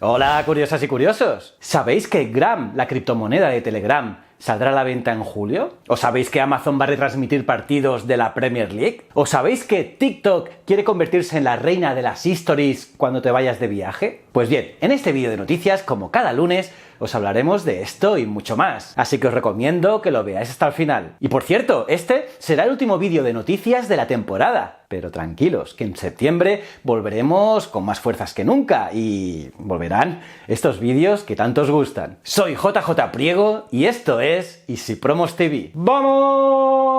Hola, curiosas y curiosos. ¿Sabéis que Gram, la criptomoneda de Telegram, saldrá a la venta en julio? ¿O sabéis que Amazon va a retransmitir partidos de la Premier League? ¿O sabéis que TikTok quiere convertirse en la reina de las stories cuando te vayas de viaje? Pues bien, en este vídeo de noticias, como cada lunes, os hablaremos de esto y mucho más. Así que os recomiendo que lo veáis hasta el final. Y por cierto, este será el último vídeo de noticias de la temporada. Pero tranquilos, que en septiembre volveremos con más fuerzas que nunca y volverán estos vídeos que tanto os gustan. Soy JJ Priego y esto es Easy Promos TV. ¡Vamos!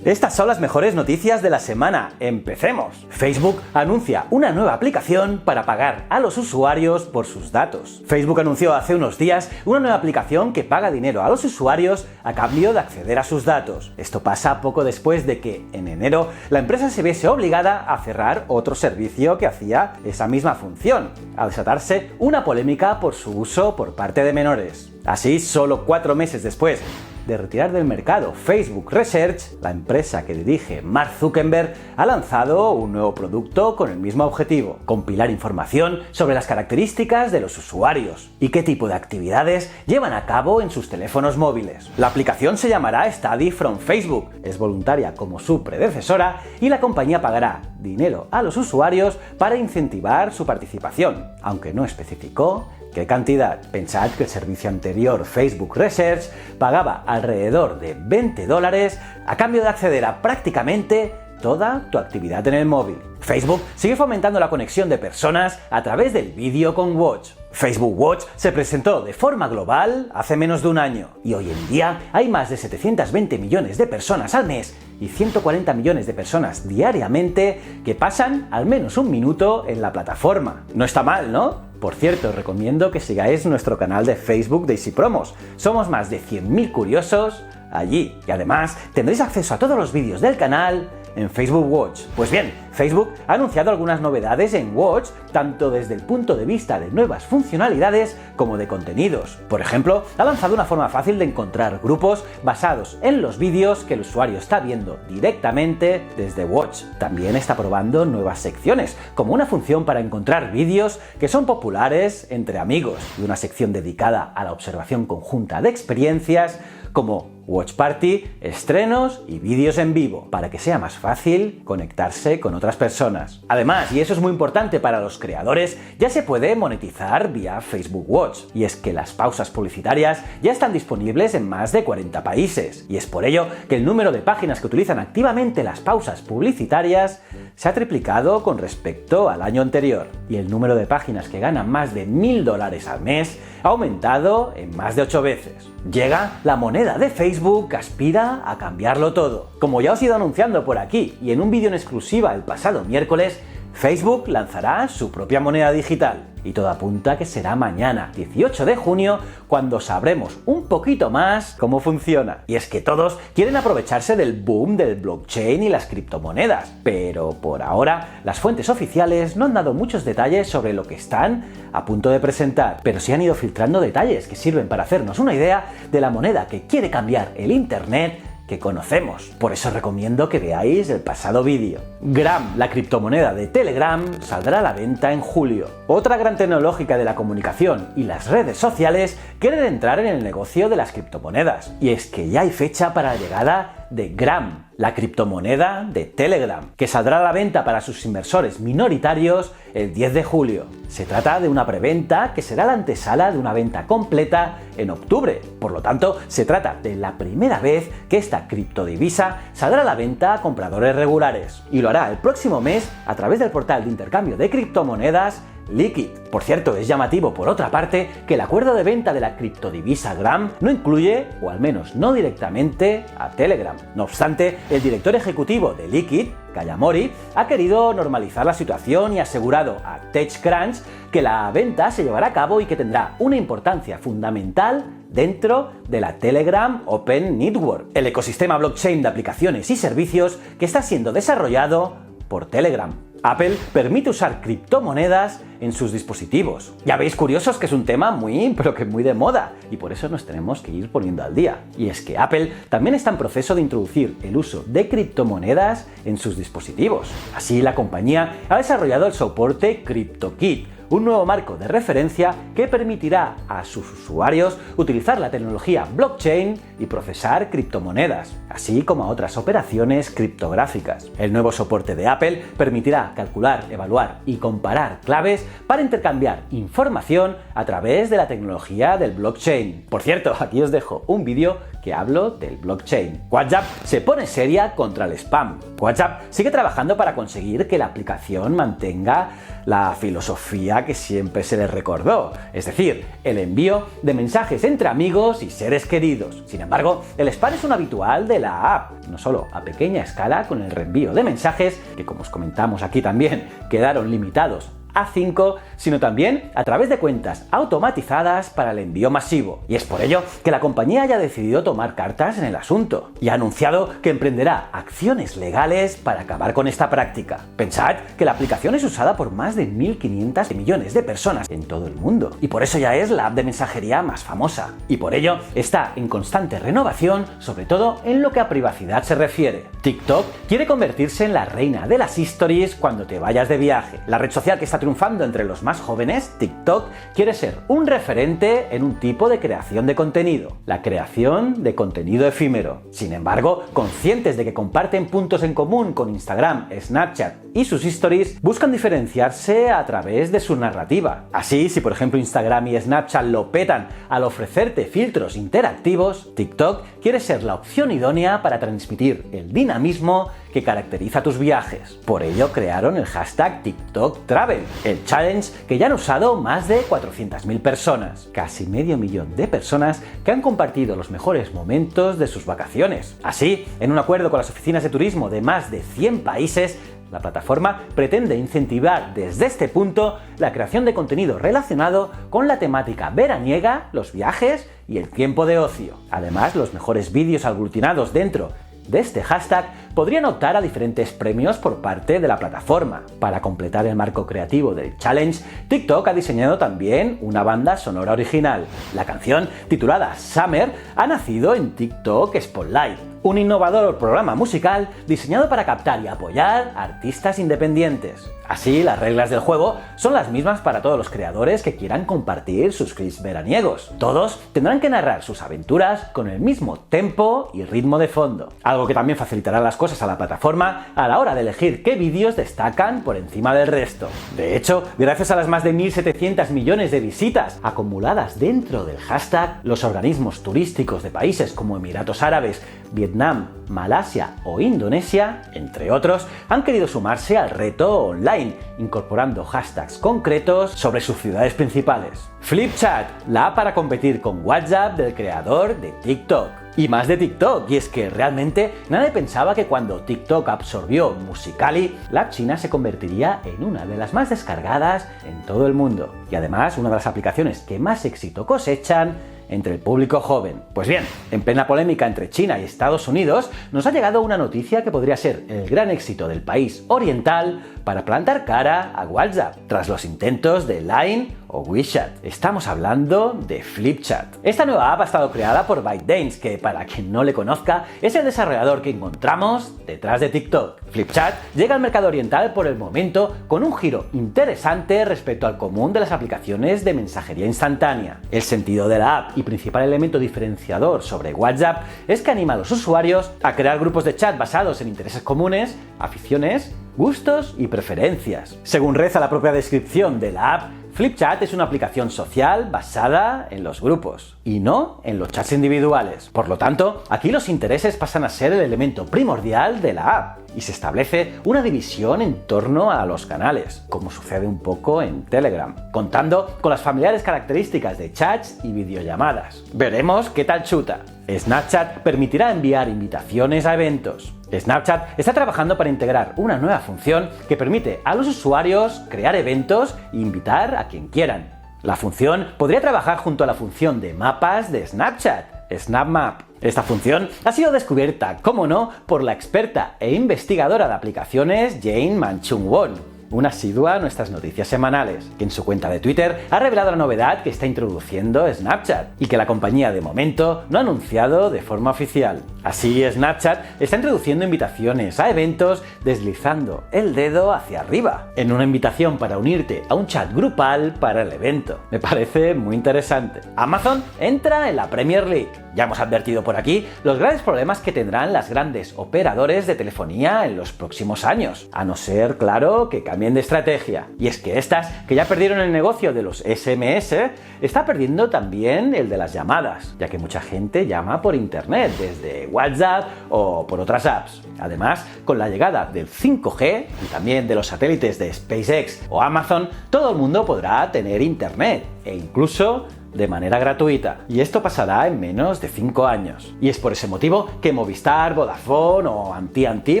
Estas son las mejores noticias de la semana. ¡Empecemos! Facebook anuncia una nueva aplicación para pagar a los usuarios por sus datos. Facebook anunció hace unos días una nueva aplicación que paga dinero a los usuarios a cambio de acceder a sus datos. Esto pasa poco después de que, en enero, la empresa se viese obligada a cerrar otro servicio que hacía esa misma función, al desatarse una polémica por su uso por parte de menores. Así, solo 4 meses después de retirar del mercado Facebook Research, la empresa que dirige Mark Zuckerberg ha lanzado un nuevo producto con el mismo objetivo: compilar información sobre las características de los usuarios y qué tipo de actividades llevan a cabo en sus teléfonos móviles. La aplicación se llamará Study from Facebook, es voluntaria como su predecesora y la compañía pagará dinero a los usuarios para incentivar su participación, aunque no especificó ¿qué cantidad? Pensad que el servicio anterior, Facebook Research, pagaba alrededor de $20 a cambio de acceder a prácticamente toda tu actividad en el móvil. Facebook sigue fomentando la conexión de personas a través del vídeo con Watch. Facebook Watch se presentó de forma global hace menos de un año y hoy en día hay más de 720 millones de personas al mes y 140 millones de personas diariamente que pasan al menos un minuto en la plataforma. No está mal, ¿no? Por cierto, os recomiendo que sigáis nuestro canal de Facebook de Easy Promos. Somos más de 100.000 curiosos allí y además tendréis acceso a todos los vídeos del canal en Facebook Watch. Pues bien, Facebook ha anunciado algunas novedades en Watch, tanto desde el punto de vista de nuevas funcionalidades como de contenidos. Por ejemplo, ha lanzado una forma fácil de encontrar grupos basados en los vídeos que el usuario está viendo directamente desde Watch. También está probando nuevas secciones, como una función para encontrar vídeos que son populares entre amigos y una sección dedicada a la observación conjunta de experiencias como Watch Party, estrenos y vídeos en vivo, para que sea más fácil conectarse con otras personas. Además, y eso es muy importante para los creadores, ya se puede monetizar vía Facebook Watch. Y es que las pausas publicitarias ya están disponibles en más de 40 países. Y es por ello que el número de páginas que utilizan activamente las pausas publicitarias se ha triplicado con respecto al año anterior. Y el número de páginas que ganan más de $1.000 al mes ha aumentado en más de 8 veces. Llega la moneda de Facebook que aspira a cambiarlo todo. Como ya os he ido anunciando por aquí y en un vídeo en exclusiva el pasado miércoles, Facebook lanzará su propia moneda digital. Y todo apunta a que será mañana, 18 de junio, cuando sabremos un poquito más cómo funciona. Y es que todos quieren aprovecharse del boom del blockchain y las criptomonedas, pero por ahora las fuentes oficiales no han dado muchos detalles sobre lo que están a punto de presentar, pero sí han ido filtrando detalles que sirven para hacernos una idea de la moneda que quiere cambiar el Internet que conocemos. Por eso recomiendo que veáis el pasado vídeo. Gram, la criptomoneda de Telegram, saldrá a la venta en julio. Otra gran tecnológica de la comunicación y las redes sociales quieren entrar en el negocio de las criptomonedas. Y es que ya hay fecha para la llegada de Gram, la criptomoneda de Telegram, que saldrá a la venta para sus inversores minoritarios el 10 de julio. Se trata de una preventa que será la antesala de una venta completa en octubre. Por lo tanto, se trata de la primera vez que esta criptodivisa saldrá a la venta a compradores regulares. Y lo hará el próximo mes a través del portal de intercambio de criptomonedas Liquid. Por cierto, es llamativo por otra parte que el acuerdo de venta de la criptodivisa Gram no incluye, o al menos no directamente, a Telegram. No obstante, el director ejecutivo de Liquid, Kaya Mori, ha querido normalizar la situación y ha asegurado a TechCrunch que la venta se llevará a cabo y que tendrá una importancia fundamental dentro de la Telegram Open Network, el ecosistema blockchain de aplicaciones y servicios que está siendo desarrollado por Telegram. Apple permite usar criptomonedas en sus dispositivos. Ya veis, curiosos, que es un tema muy de moda, y por eso nos tenemos que ir poniendo al día. Y es que Apple también está en proceso de introducir el uso de criptomonedas en sus dispositivos. Así, la compañía ha desarrollado el soporte CryptoKit, un nuevo marco de referencia que permitirá a sus usuarios utilizar la tecnología blockchain y procesar criptomonedas, así como a otras operaciones criptográficas. El nuevo soporte de Apple permitirá calcular, evaluar y comparar claves para intercambiar información a través de la tecnología del blockchain. Por cierto, aquí os dejo un vídeo que hablo del blockchain. WhatsApp se pone seria contra el spam. WhatsApp sigue trabajando para conseguir que la aplicación mantenga la filosofía que siempre se les recordó, es decir, el envío de mensajes entre amigos y seres queridos. Sin embargo, el spam es un habitual de la app, no solo a pequeña escala con el reenvío de mensajes, que como os comentamos aquí también, quedaron limitados a 5, sino también a través de cuentas automatizadas para el envío masivo. Y es por ello que la compañía ya ha decidido tomar cartas en el asunto y ha anunciado que emprenderá acciones legales para acabar con esta práctica. Pensad que la aplicación es usada por más de 1.500 millones de personas en todo el mundo, y por eso ya es la app de mensajería más famosa, y por ello está en constante renovación, sobre todo en lo que a privacidad se refiere. TikTok quiere convertirse en la reina de las stories cuando te vayas de viaje. La red social que está triunfando entre los más jóvenes, TikTok, quiere ser un referente en un tipo de creación de contenido, la creación de contenido efímero. Sin embargo, conscientes de que comparten puntos en común con Instagram, Snapchat y sus stories, buscan diferenciarse a través de su narrativa. Así, si por ejemplo Instagram y Snapchat lo petan al ofrecerte filtros interactivos, TikTok quiere ser la opción idónea para transmitir el dinamismo que caracteriza tus viajes. Por ello crearon el hashtag TikTok Travel, el challenge que ya han usado más de 400.000 personas, casi medio millón de personas que han compartido los mejores momentos de sus vacaciones. Así, en un acuerdo con las oficinas de turismo de más de 100 países, la plataforma pretende incentivar desde este punto la creación de contenido relacionado con la temática veraniega, los viajes y el tiempo de ocio. Además, los mejores vídeos aglutinados dentro de este hashtag podrían optar a diferentes premios por parte de la plataforma. Para completar el marco creativo del challenge, TikTok ha diseñado también una banda sonora original. La canción, titulada Summer, ha nacido en TikTok Spotlight, un innovador programa musical diseñado para captar y apoyar a artistas independientes. Así, las reglas del juego son las mismas para todos los creadores que quieran compartir sus clips veraniegos. Todos tendrán que narrar sus aventuras con el mismo tempo y ritmo de fondo, algo que también facilitará las cosas a la plataforma a la hora de elegir qué vídeos destacan por encima del resto. De hecho, gracias a las más de 1.700 millones de visitas acumuladas dentro del hashtag, los organismos turísticos de países como Emiratos Árabes, Vietnam, Malasia o Indonesia, entre otros, han querido sumarse al reto online, incorporando hashtags concretos sobre sus ciudades principales. Flipchat, la app para competir con WhatsApp del creador de TikTok. Y más de TikTok, y es que realmente nadie pensaba que cuando TikTok absorbió Musical.ly, la app china se convertiría en una de las más descargadas en todo el mundo. Y además, una de las aplicaciones que más éxito cosechan entre el público joven. Pues bien, en plena polémica entre China y Estados Unidos, nos ha llegado una noticia que podría ser el gran éxito del país oriental para plantar cara a WhatsApp, tras los intentos de Line o WeChat. Estamos hablando de Flipchat. Esta nueva app ha estado creada por ByteDance, que para quien no le conozca, es el desarrollador que encontramos detrás de TikTok. Flipchat llega al mercado oriental por el momento con un giro interesante respecto al común de las aplicaciones de mensajería instantánea. El sentido de la app y principal elemento diferenciador sobre WhatsApp es que anima a los usuarios a crear grupos de chat basados en intereses comunes, aficiones, gustos y preferencias. Según reza la propia descripción de la app, Flipchat es una aplicación social basada en los grupos y no en los chats individuales. Por lo tanto, aquí los intereses pasan a ser el elemento primordial de la app y se establece una división en torno a los canales, como sucede un poco en Telegram, contando con las familiares características de chats y videollamadas. Veremos qué tal chuta. Snapchat permitirá enviar invitaciones a eventos. Snapchat está trabajando para integrar una nueva función que permite a los usuarios crear eventos e invitar a quien quieran. La función podría trabajar junto a la función de mapas de Snapchat, SnapMap. Esta función ha sido descubierta, como no, por la experta e investigadora de aplicaciones Jane Manchung-Won. una asidua a nuestras noticias semanales, que en su cuenta de Twitter ha revelado la novedad que está introduciendo Snapchat y que la compañía de momento no ha anunciado de forma oficial. Así, Snapchat está introduciendo invitaciones a eventos deslizando el dedo hacia arriba, en una invitación para unirte a un chat grupal para el evento. Me parece muy interesante. Amazon entra en la Premier League. Ya hemos advertido por aquí los grandes problemas que tendrán las grandes operadores de telefonía en los próximos años, a no ser, claro, que cambien de estrategia. Y es que estas, que ya perdieron el negocio de los SMS, está perdiendo también el de las llamadas, ya que mucha gente llama por internet, desde WhatsApp o por otras apps. Además, con la llegada del 5G y también de los satélites de SpaceX o Amazon, todo el mundo podrá tener internet e incluso de manera gratuita. Y esto pasará en menos de 5 años. Y es por ese motivo que Movistar, Vodafone o AT&T,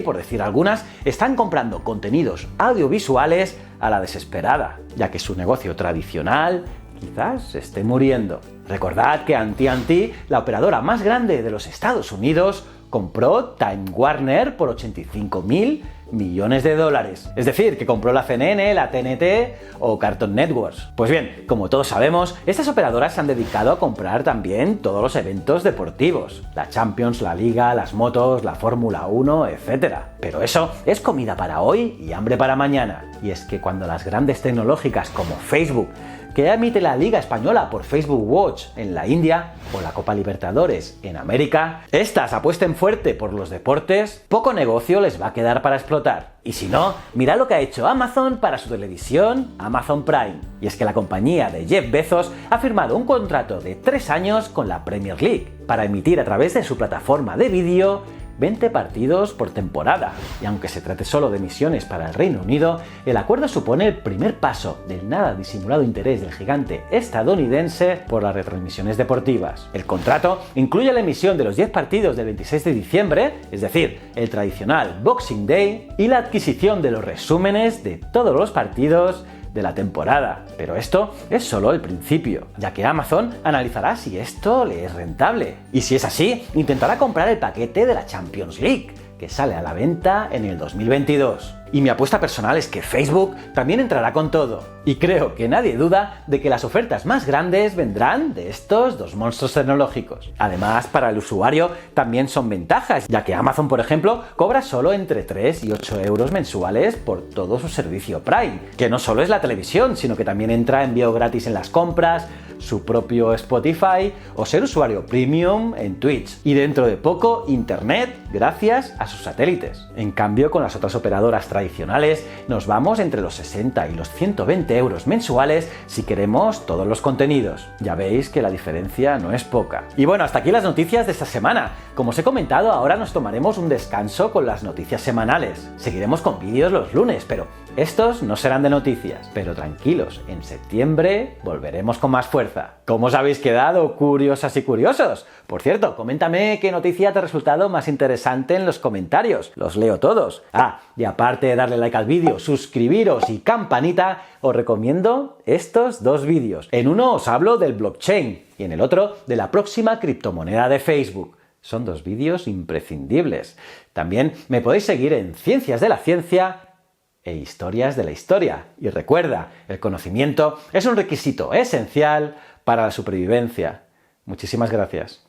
por decir algunas, están comprando contenidos audiovisuales a la desesperada, ya que su negocio tradicional quizás esté muriendo. Recordad que AT&T, la operadora más grande de los Estados Unidos, compró Time Warner por 85.000 millones de dólares. Es decir, que compró la CNN, la TNT o Cartoon Networks. Pues bien, como todos sabemos, estas operadoras se han dedicado a comprar también todos los eventos deportivos. La Champions, la Liga, las motos, la Fórmula 1, etc. Pero eso es comida para hoy y hambre para mañana. Y es que cuando las grandes tecnológicas como Facebook, que emite la Liga Española por Facebook Watch en la India o la Copa Libertadores en América, estas apuesten fuerte por los deportes, poco negocio les va a quedar para explotar. Y si no, mirad lo que ha hecho Amazon para su televisión, Amazon Prime. Y es que la compañía de Jeff Bezos ha firmado un contrato de 3 años con la Premier League para emitir a través de su plataforma de vídeo 20 partidos por temporada. Y aunque se trate solo de emisiones para el Reino Unido, el acuerdo supone el primer paso del nada disimulado interés del gigante estadounidense por las retransmisiones deportivas. El contrato incluye la emisión de los 10 partidos del 26 de diciembre, es decir, el tradicional Boxing Day, y la adquisición de los resúmenes de todos los partidos de la temporada. Pero esto es solo el principio, ya que Amazon analizará si esto le es rentable. Y si es así, intentará comprar el paquete de la Champions League, que sale a la venta en el 2022. Y mi apuesta personal es que Facebook también entrará con todo. Y creo que nadie duda de que las ofertas más grandes vendrán de estos dos monstruos tecnológicos. Además, para el usuario también son ventajas, ya que Amazon, por ejemplo, cobra solo entre 3 y 8 euros mensuales por todo su servicio Prime, que no solo es la televisión, sino que también entra envío gratis en las compras, su propio Spotify o ser usuario premium en Twitch. Y dentro de poco, internet gracias a sus satélites. En cambio, con las otras operadoras tradicionales nos vamos entre los 60 y los 120 euros mensuales si queremos todos los contenidos. Ya veis que la diferencia no es poca. Y bueno, hasta aquí las noticias de esta semana. Como os he comentado, ahora nos tomaremos un descanso con las noticias semanales. Seguiremos con vídeos los lunes, pero estos no serán de noticias. Pero tranquilos, en septiembre volveremos con más fuerza. ¿Cómo os habéis quedado, curiosas y curiosos? Por cierto, coméntame qué noticia te ha resultado más interesante en los comentarios. Los leo todos. Y aparte de darle like al vídeo, suscribiros y campanita, os recomiendo estos dos vídeos. En uno os hablo del blockchain y en el otro de la próxima criptomoneda de Facebook. Son dos vídeos imprescindibles. También me podéis seguir en Ciencias de la Ciencia e Historias de la Historia. Y recuerda, el conocimiento es un requisito esencial para la supervivencia. Muchísimas gracias.